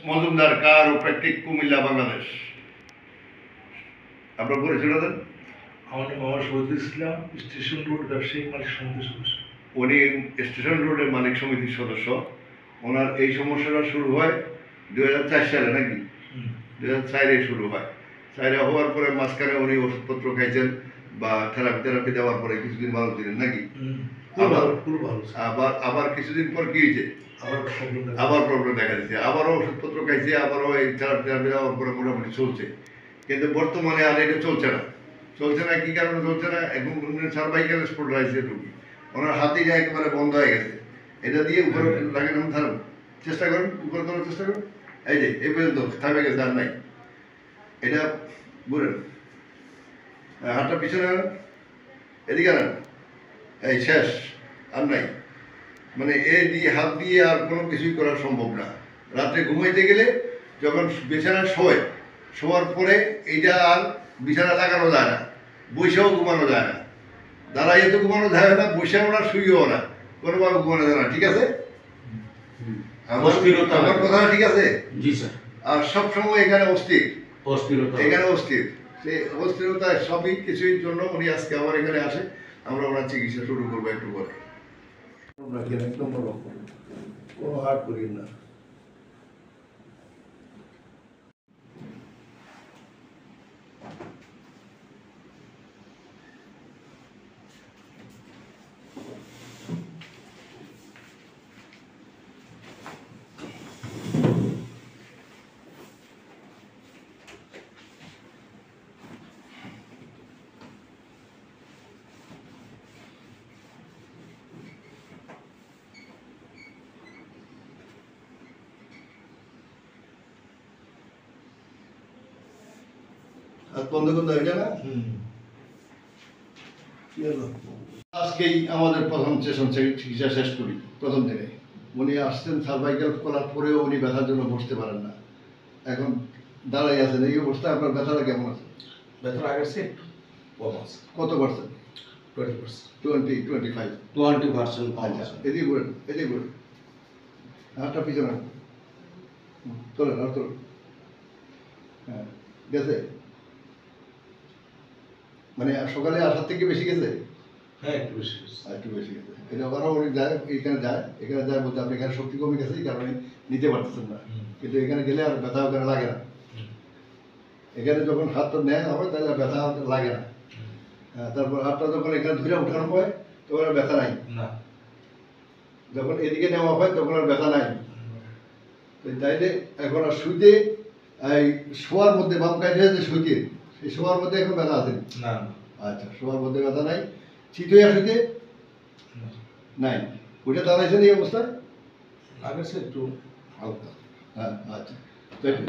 মজুমদার, কারোপ্র্যাকটিক, কুমিল্লা, বাংলাদেশ। আপনার পরিচয় দেন। আমার নাম মোহাম্মদ শহীদুল ইসলাম, স্টেশন রোড ব্যবসায়িক মালিক সমিতির সদস্য। উনি স্টেশন রোডের মালিক সমিতির সদস্য। ওনার এই সমস্যাটা শুরু হয় 2004 সালে, নাকি 2004-এ শুরু হয়। 4-এ হওয়ার পরে মাঝখানে উনি ওষুধপত্র খাইছেন বা থেরাপি দেওয়ার পরে কিছুদিন ভালো ছিলেন, নাকি? আবার কিছুদিন পর কি হয়েছে? আবার প্রবলেম দেখা দিচ্ছে। আবারও ওষুধপত্র খাইছে, আবারও এই থেরাপি দেওয়ার পরে মোটামুটি চলছে। কিন্তু বর্তমানে আর এটা চলছে না। কি কারণে চলছে না? এখন সার্ভাইকাল স্পন্ডাইটিস রোগী, ওনার হাতিটা একেবারে বন্ধ হয়ে গেছে। এটা দিয়ে উপরে লাগানো ধরুন, চেষ্টা করুন, উপরে করার চেষ্টা করুন। এই যে এই পর্যন্ত থামে গেছে, আর নাই। এটা বুঝলেন, হাতটা পিছনে আনেন, এদিকে আনেন, এই শেষ, আর নাই। মানে এই দিয়ে হাত দিয়ে আর কোনো কিছুই করা সম্ভব না। রাত্রে ঘুমাইতে গেলে যখন বিছানা শোয়ার পরে এইটা আর বিছানা লাগানো যায় না, বৈশাও ঘুমানো যায় না, দাঁড়াইয়ে তো ঘুমানো যায় না, বৈশাও না, শুয়েও না, কোনোভাবে ঘুমানো যায় না। ঠিক আছে? আমার কথা ঠিক আছে? জি স্যার। আর সবসময় এখানে এখানে অস্থির। সেই অস্থিরতা সবই কিছুর জন্য উনি আজকে আমার এখানে আসে। আমরা ওনার চিকিৎসা শুরু করবো একটু পরে। একদম কোনো হার্ট করি না। বন্ধ করতে এটা না। আজকেই আমাদের প্রথম সেশন চিকিৎসা শেষ করি। প্রথম দিনে উনি আসছেন, সার্ভাইকাল করার পরেও উনি ব্যথার জন্য বসতে পারেন না। এখন দাঁড়াই আছেন। এই অবস্থায় আপনার ব্যথাটা কেমন আছে? ব্যথার আগের চেয়ে একটু কম আছে। কত পার্সেন্ট? 20% আচ্ছা, এদিকে বলেন, হাতটা পিছনে তোলেন, আর তোলেন। হ্যাঁ, গেছে? মানে সকালে আসার থেকে বেশি গেছে? হ্যাঁ, একটু বেশি গেছে। এটা আবারও উনি যায়, এখানে যায় বলতে আপনি এখানে শক্তি কমে গেছে, এই কারণে নিতে পারতেছেন না। কিন্তু এখানে গেলে আর ব্যথা ওখানে লাগে না। এখানে যখন হাতটা নেয় হবে তাহলে ব্যথা লাগে না। তারপর হাতটা যখন এখানে ধরে উঠানো হয় তখন আর ব্যথা নাই। যখন এদিকে নেওয়া হয় তখন আর ব্যথা নাই। তাইলে এখন আর শুইতে, এই শোয়ার মধ্যে বাম কাছে যে শুইতে, সেই শোয়ার মধ্যে এখন ব্যথা আছে না? আচ্ছা, শোয়ার মধ্যে ব্যথা নাই। চিত হয়ে শুইতে নাই। ওইটা দাঁড়াইছেন এই অবস্থায়? আগের চেয়ে একটু হালকা। হ্যাঁ, আচ্ছা, খুশি।